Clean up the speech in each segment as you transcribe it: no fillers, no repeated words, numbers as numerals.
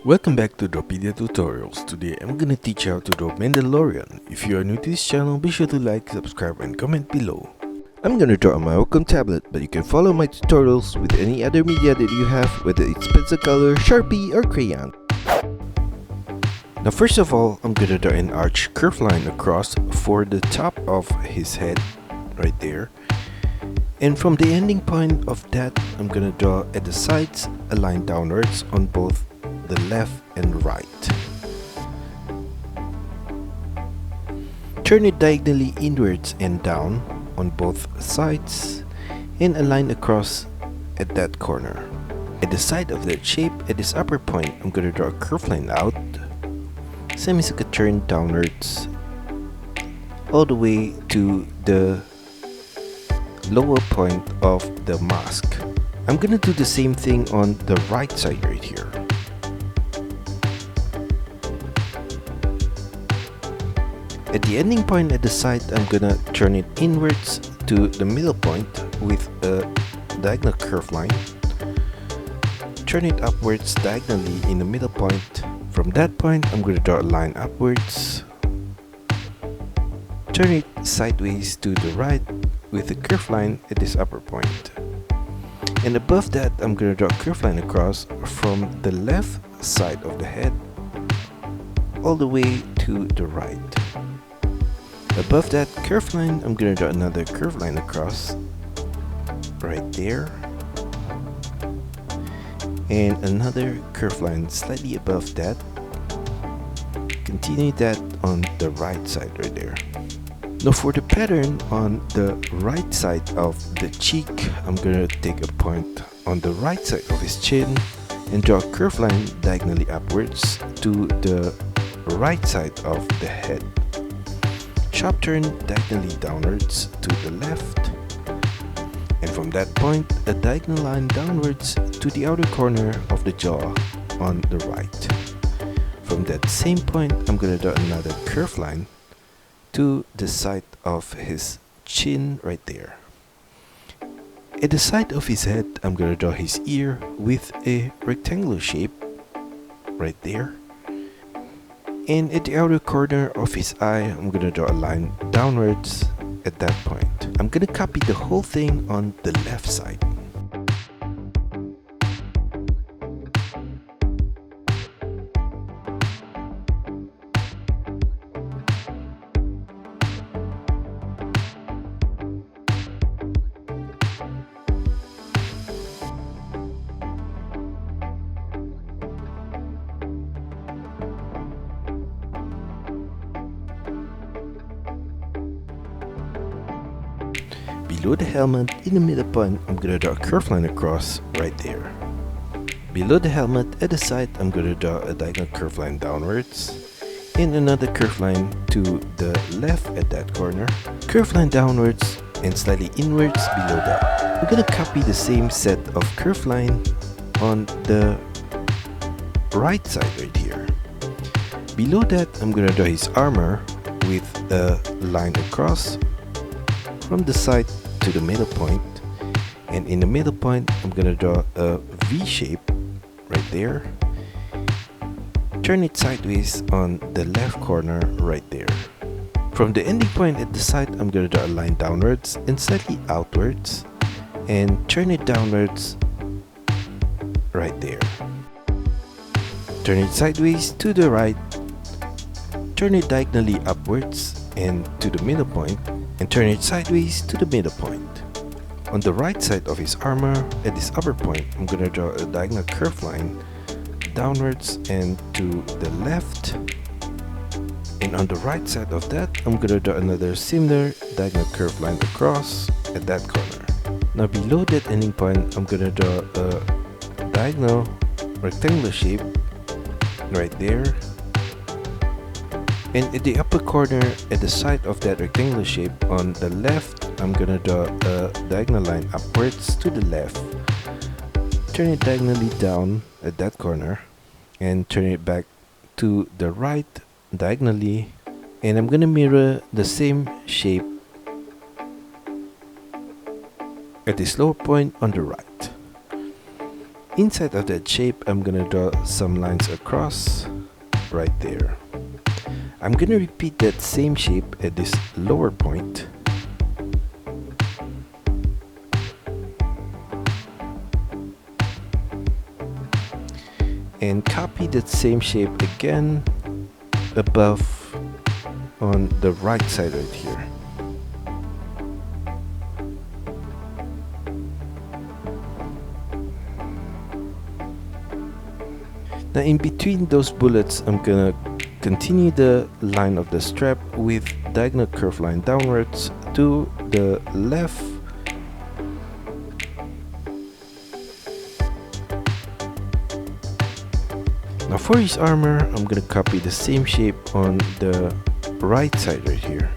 Welcome back to DRAWPEDIA tutorials. Today I'm gonna teach you how to draw Mandalorian. If you are new to this channel, be sure to like, subscribe and comment below. I'm gonna draw on my Wacom tablet, but you can follow my tutorials with any other media that you have, whether it's pencil color, Sharpie or crayon. Now first of all, I'm gonna draw an arch curved line across for the top of his head, right there. And from the ending point of that, I'm gonna draw at the sides a line downwards on both the left and right. Turn it diagonally inwards and down on both sides and a line across at that corner. At the side of that shape, at this upper point, I'm gonna draw a curved line out, semicircle turn downwards all the way to the lower point of the mask. I'm gonna do the same thing on the right side right here. At the ending point at the side, I'm gonna turn it inwards to the middle point with a diagonal curve line. Turn it upwards diagonally in the middle point. From that point, I'm gonna draw a line upwards. Turn it sideways to the right with a curved line at this upper point. And above that, I'm gonna draw a curved line across from the left side of the head all the way to the right. Above that curved line, I'm gonna draw another curved line across right there, and another curved line slightly above that. Continue that on the right side right there. Now for the pattern on the right side of the cheek, I'm gonna take a point on the right side of his chin and draw a curved line diagonally upwards to the right side of the head. Sharp turn diagonally downwards to the left, and from that point a diagonal line downwards to the outer corner of the jaw on the right. From that same point, I'm gonna draw another curved line to the side of his chin right there. At the side of his head, I'm gonna draw his ear with a rectangular shape right there. And at the outer corner of his eye, I'm gonna draw a line downwards at that point. I'm gonna copy the whole thing on the left side. Below the helmet, in the middle point, I'm gonna draw a curved line across right there. Below the helmet, at the side, I'm gonna draw a diagonal curved line downwards and another curved line to the left at that corner. Curved line downwards and slightly inwards below that. I'm gonna copy the same set of curved line on the right side right here. Below that, I'm gonna draw his armor with a line across from the side to the middle point, and in the middle point I'm gonna draw a V shape right there. Turn it sideways on the left corner right there. From the ending point at the side, I'm gonna draw a line downwards and slightly outwards and turn it downwards right there. Turn it sideways to the right, turn it diagonally upwards and to the middle point, and turn it sideways to the middle point. On the right side of his armor, at this upper point, I'm gonna draw a diagonal curved line downwards and to the left. And on the right side of that, I'm gonna draw another similar diagonal curved line across at that corner. Now below that ending point, I'm gonna draw a diagonal rectangular shape right there. And at the upper corner, at the side of that rectangular shape on the left, I'm gonna draw a diagonal line upwards to the left. Turn it diagonally down at that corner and turn it back to the right diagonally, and I'm gonna mirror the same shape at this lower point on the right. Inside of that shape, I'm gonna draw some lines across right there. I'm gonna repeat that same shape at this lower point. And copy that same shape again above on the right side right here. Now in between those bullets, I'm gonna continue the line of the strap with diagonal curve line downwards to the left. Now for his armor, I'm gonna copy the same shape on the right side right here.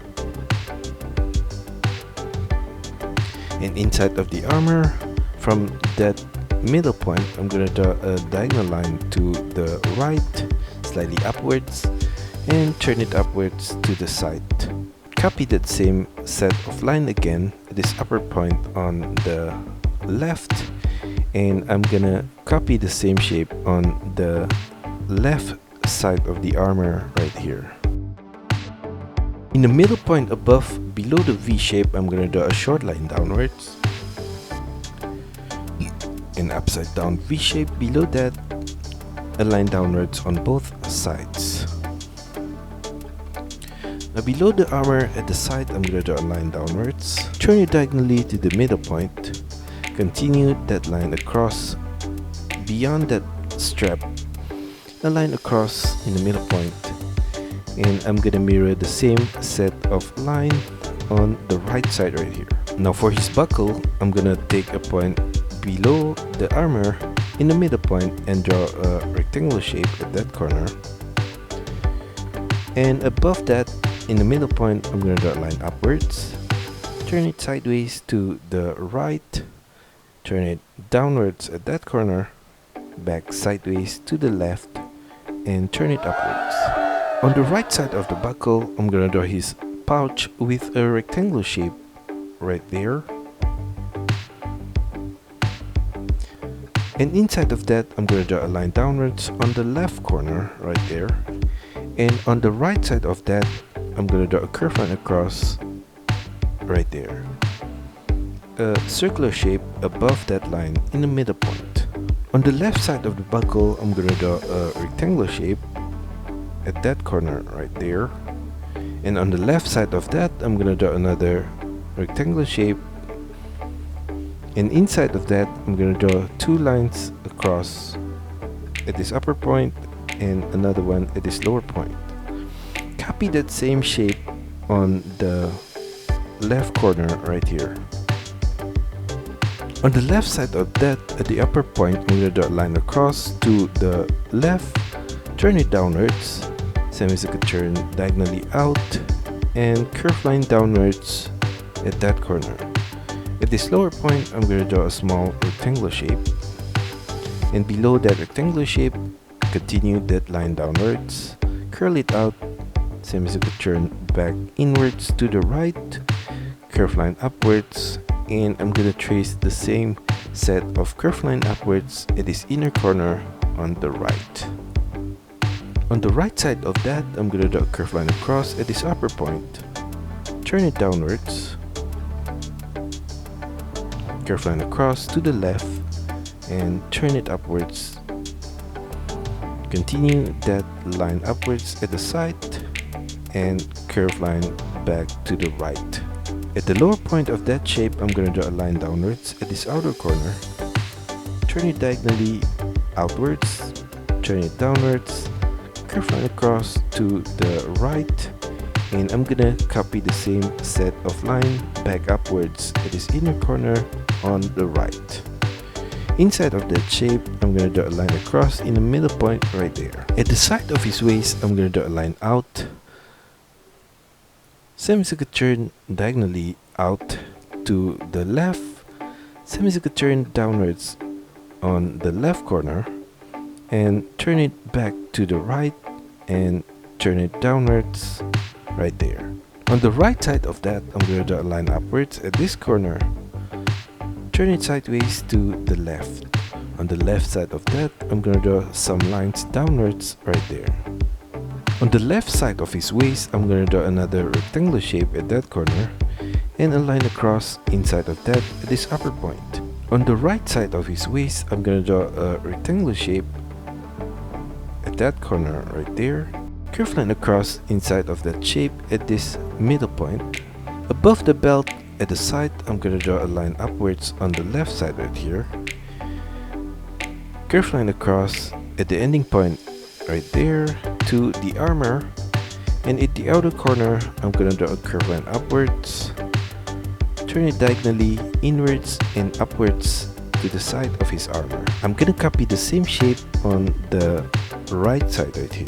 And inside of the armor, from that middle point, I'm gonna draw a diagonal line to the right, slightly upwards, and turn it upwards to the side. Copy that same set of line again at this upper point on the left, and I'm gonna copy the same shape on the left side of the armor right here. In the middle point above, below the V shape, I'm gonna draw a short line downwards. An upside down V shape below that, a line downwards on both sides. Now below the armor at the side, I'm gonna draw a line downwards. Turn it diagonally to the middle point. Continue that line across. Beyond that strap, a line across in the middle point, and I'm gonna mirror the same set of line on the right side right here. Now for his buckle, I'm gonna take a point below the armor in the middle point and draw a rectangular shape at that corner, and above that in the middle point, I'm gonna draw a line upwards, turn it sideways to the right, turn it downwards at that corner, back sideways to the left, and turn it upwards. On the right side of the buckle, I'm gonna draw his pouch with a rectangular shape right there. And inside of that, I'm gonna draw a line downwards on the left corner right there. And on the right side of that, I'm gonna draw a curved line across right there. A circular shape above that line in the middle point. On the left side of the buckle, I'm gonna draw a rectangular shape at that corner right there. And on the left side of that, I'm gonna draw another rectangular shape. And inside of that, I'm gonna draw two lines across at this upper point and another one at this lower point. Copy that same shape on the left corner right here. On the left side of that, at the upper point, I'm going to draw a line across to the left, turn it downwards, semicircle turn diagonally out, and curve line downwards at that corner. At this lower point, I'm going to draw a small rectangular shape, and below that rectangular shape, continue that line downwards, curl it out, semicircle turn back inwards to the right, curve line upwards, and I'm gonna trace the same set of curve line upwards at this inner corner on the right. On the right side of that, I'm gonna draw a curve line across at this upper point, turn it downwards, curve line across to the left, and turn it upwards. Continue that line upwards at the side and curve line back to the right. At the lower point of that shape, I'm going to draw a line downwards at this outer corner, turn it diagonally outwards, turn it downwards, curve line across to the right, and I'm going to copy the same set of line back upwards at this inner corner on the right. Inside of that shape, I'm going to draw a line across in the middle point right there. At the side of his waist, I'm going to draw a line out, semicircle turn diagonally out to the left, semicircle turn downwards on the left corner, and turn it back to the right and turn it downwards right there. On the right side of that, I'm going to draw a line upwards at this corner, turn it sideways to the left, On the left side of that, I'm gonna draw some lines downwards right there. On the left side of his waist, I'm gonna draw another rectangular shape at that corner and a line across inside of that at this upper point. On the right side of his waist, I'm gonna draw a rectangular shape at that corner right there. Curve line across inside of that shape at this middle point. Above the belt at the side, I'm gonna draw a line upwards on the left side right here. Curve line across at the ending point right there to the armor, and at the outer corner I'm gonna draw a curve line upwards, turn it diagonally inwards and upwards to the side of his armor. I'm gonna copy the same shape on the right side right here.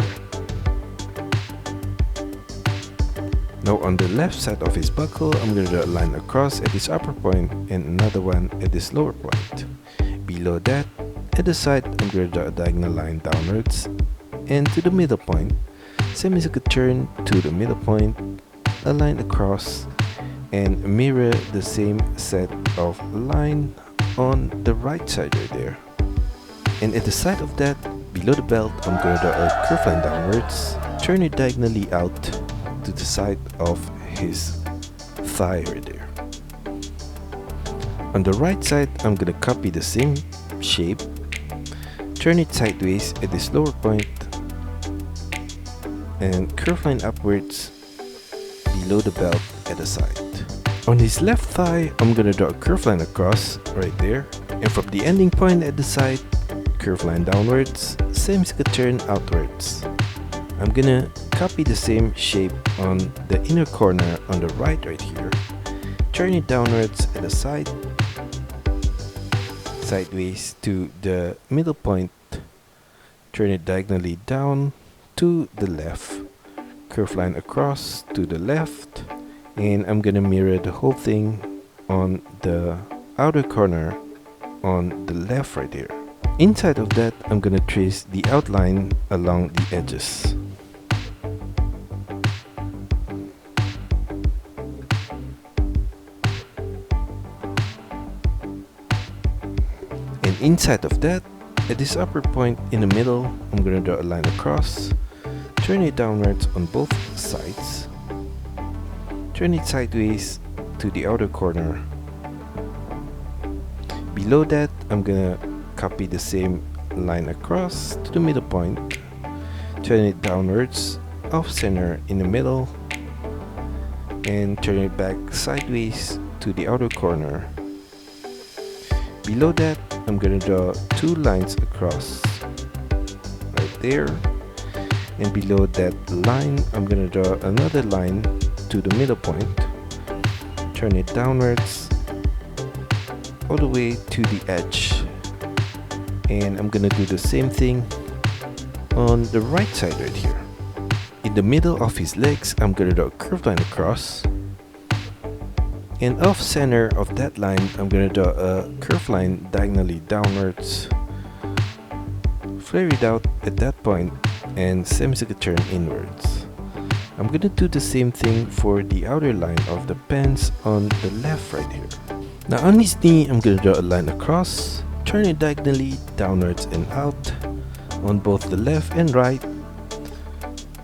Now on the left side of his buckle, I'm gonna draw a line across at this upper point and another one at this lower point. Below that, at the side, I'm gonna draw a diagonal line downwards and to the middle point. Same as you could turn to the middle point, a line across, and mirror the same set of line on the right side right there. And at the side of that, below the belt, I'm gonna draw a curve line downwards, turn it diagonally out to the side of his thigh right there. On the right side, I'm gonna copy the same shape, turn it sideways at this lower point, and curve line upwards below the belt at the side. On his left thigh, I'm gonna draw a curve line across right there, and from the ending point at the side, curve line downwards, same as you could turn outwards. I'm gonna copy the same shape on the inner corner on the right here, turn it downwards at the side, sideways to the middle point, turn it diagonally down to the left, curve line across to the left, and I'm gonna mirror the whole thing on the outer corner on the left right here. Inside of that, I'm gonna trace the outline along the edges. And inside of that, at this upper point in the middle, I'm gonna draw a line across, turn it downwards on both sides, turn it sideways to the outer corner. Below that, I'm gonna copy the same line across to the middle point, turn it downwards, off center in the middle, and turn it back sideways to the outer corner. Below that, I'm gonna draw two lines across right there, and below that line, I'm gonna draw another line to the middle point, turn it downwards all the way to the edge, and I'm gonna do the same thing on the right side right here. In the middle of his legs, I'm gonna draw a curved line across, and off center of that line, I'm gonna draw a curved line diagonally downwards, flare it out at that point, and same as you could turn inwards. I'm gonna do the same thing for the outer line of the pants on the left right here. Now on his knee, I'm gonna draw a line across, turn it diagonally downwards and out on both the left and right,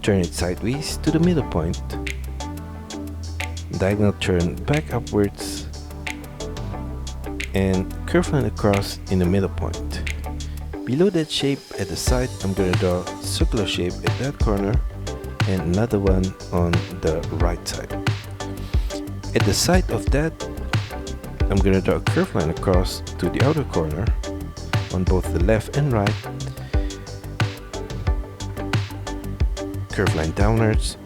turn it sideways to the middle point, diagonal turn back upwards, and curve line across in the middle point. Below that shape at the side, I'm gonna draw a circular shape at that corner and another one on the right side. At the side of that, I'm gonna draw a curved line across to the outer corner on both the left and right, curved line downwards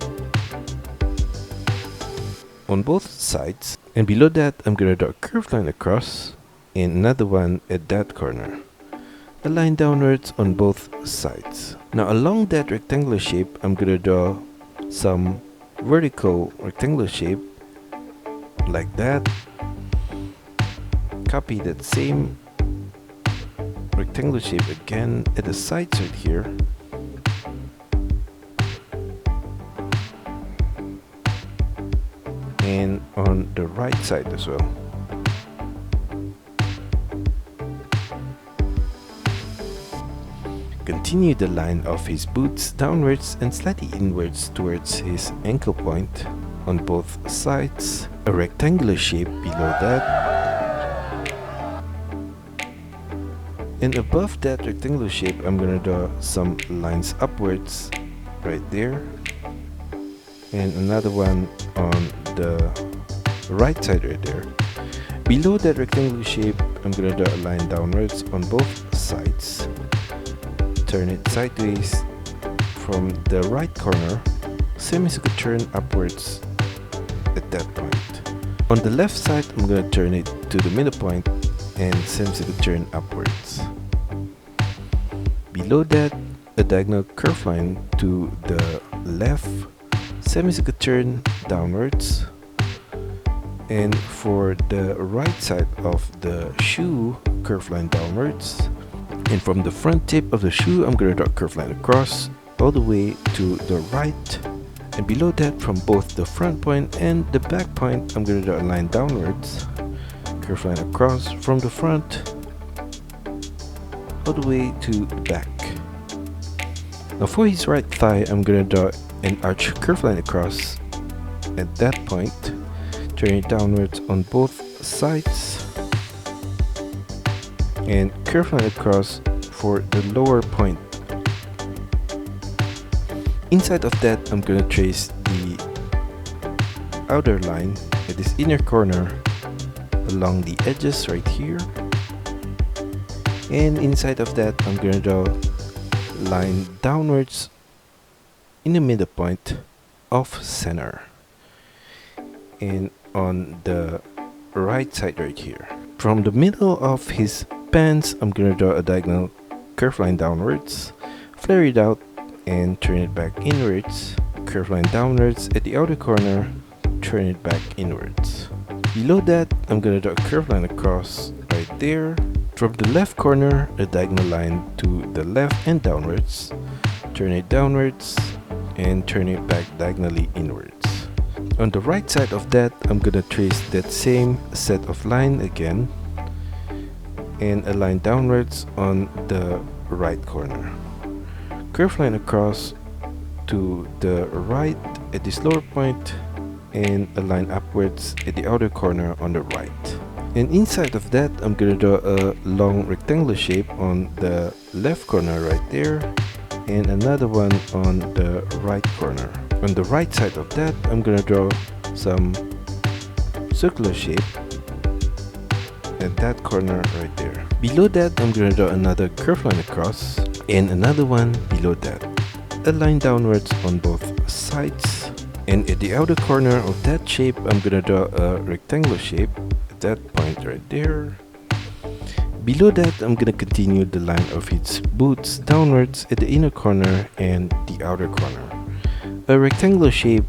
on both sides, and below that I'm gonna draw a curved line across and another one at that corner, a line downwards on both sides. Now along that rectangular shape, I'm gonna draw some vertical rectangular shape like that, copy that same rectangular shape again at the sides right here, and on the right side as well. continue the line of his boots downwards and slightly inwards towards his ankle point on both sides, a rectangular shape below that, and above that rectangular shape I'm gonna draw some lines upwards right there, and another one on the right side right there. Below that rectangular shape I'm gonna draw a line downwards on both sides, turn it sideways from the right corner, semicircle turn upwards at that point. On the left side I'm gonna turn it to the middle point and semicircle turn upwards. Below that, a diagonal curve line to the left, semicircle turn downwards. And for the right side of the shoe, curve line downwards. And from the front tip of the shoe I'm gonna draw a curve line across all the way to the right. And below that, from both the front point and the back point I'm gonna draw a line downwards, curve line across from the front all the way to the back. Now for his right thigh I'm gonna draw an arch curve line across at that point, turn it downwards on both sides, and curve line across for the lower point. Inside of that I'm gonna trace the outer line at this inner corner along the edges right here, and inside of that I'm gonna draw a line downwards in the middle point off center and on the right side right here. From the middle of his pants I'm gonna draw a diagonal curve line downwards, flare it out and turn it back inwards, curve line downwards at the outer corner, turn it back inwards. Below that I'm gonna draw a curve line across right there. From the left corner, a diagonal line to the left and downwards, turn it downwards and turn it back diagonally inwards. On the right side of that I'm gonna trace that same set of line again and a line downwards on the right corner, curve line across to the right at this lower point and a line upwards at the outer corner on the right. And inside of that I'm gonna draw a long rectangular shape on the left corner right there and another one on the right corner. On the right side of that I'm gonna draw some circular shape at that corner right there. Below that I'm gonna draw another curve line across and another one below that, a line downwards on both sides, and at the outer corner of that shape I'm gonna draw a rectangular shape at that point right there. Below that I'm gonna continue the line of its boots downwards at the inner corner and the outer corner, a rectangular shape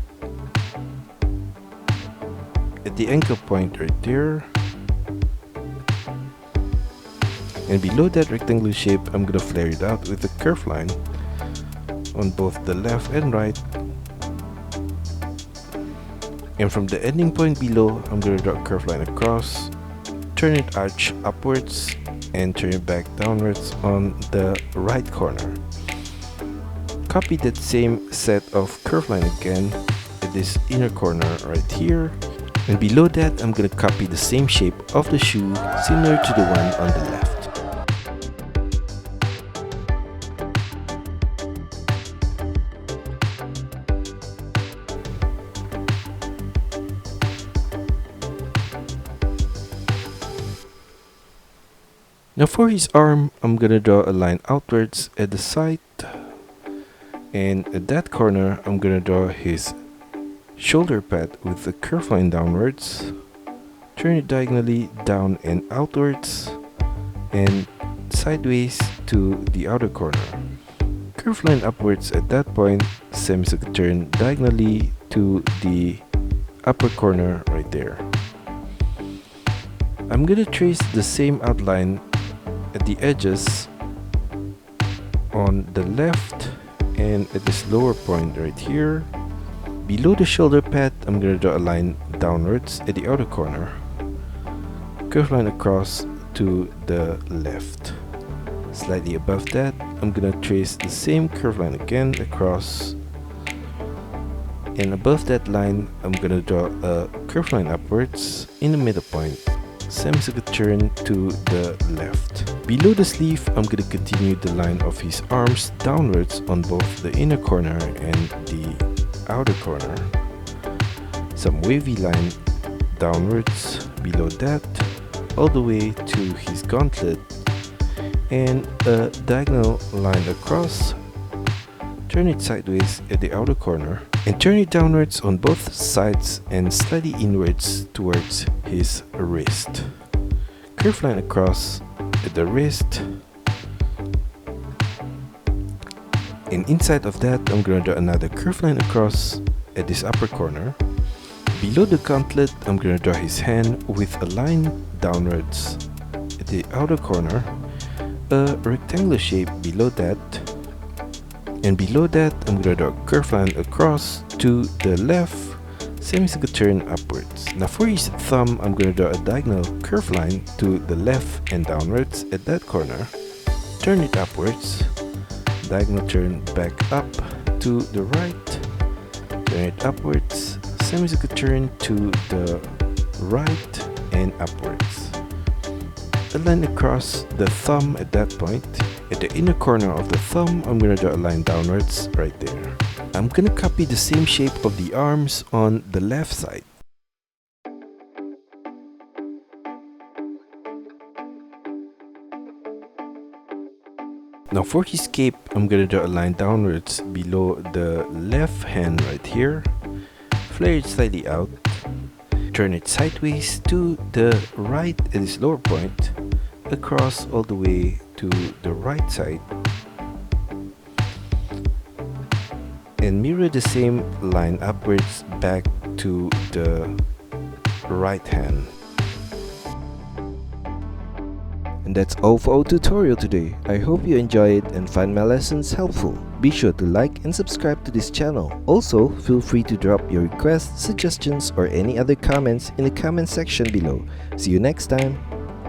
at the ankle point right there. And below that rectangular shape I'm gonna flare it out with a curve line on both the left and right. And from the ending point below I'm gonna draw a curve line across, turn it arch upwards and turn it back downwards on the right corner. Copy that same set of curve line again at this inner corner right here, and below that I'm gonna copy the same shape of the shoe similar to the one on the left. Now for his arm, I'm gonna draw a line outwards at the side, and at that corner I'm gonna draw his shoulder pad with a curve line downwards, turn it diagonally down and outwards and sideways to the outer corner, curve line upwards at that point, semicircle turn diagonally to the upper corner right there. I'm gonna trace the same outline at the edges on the left and at this lower point right here. Below the shoulder pad I'm gonna draw a line downwards at the outer corner, curve line across to the left, slightly above that, I'm gonna trace the same curve line again across, and above that line I'm gonna draw a curve line upwards in the middle point, semicircle turn to the left. Below the sleeve, I'm gonna continue the line of his arms downwards on both the inner corner and the outer corner. Some wavy line downwards below that, all the way to his gauntlet, and a diagonal line across. Turn it sideways at the outer corner and turn it downwards on both sides and slightly inwards towards his wrist. Curve line across at the wrist, and inside of that I'm gonna draw another curve line across at this upper corner. Below the gauntlet, I'm gonna draw his hand with a line downwards at the outer corner, a rectangular shape below that, and below that I'm gonna draw a curve line across to the left, semicircle turn upwards. Now for his thumb, I'm gonna draw a diagonal curve line to the left and downwards at that corner, turn it upwards, diagonal turn back up to the right, turn it upwards, semicircle turn to the right and upwards. A line across the thumb at that point. At the inner corner of the thumb, I'm gonna draw a line downwards right there. I'm gonna copy the same shape of the arms on the left side. Now for his cape, I'm gonna draw a line downwards below the left hand right here. Flare it slightly out, turn it sideways to the right at its lower point, across all the way to the right side, and mirror the same line upwards back to the right hand. And that's all for our tutorial today. I hope you enjoy it and find my lessons helpful. Be sure to like and subscribe to this channel. Also, feel free to drop your requests, suggestions, or any other comments in the comment section below. See you next time.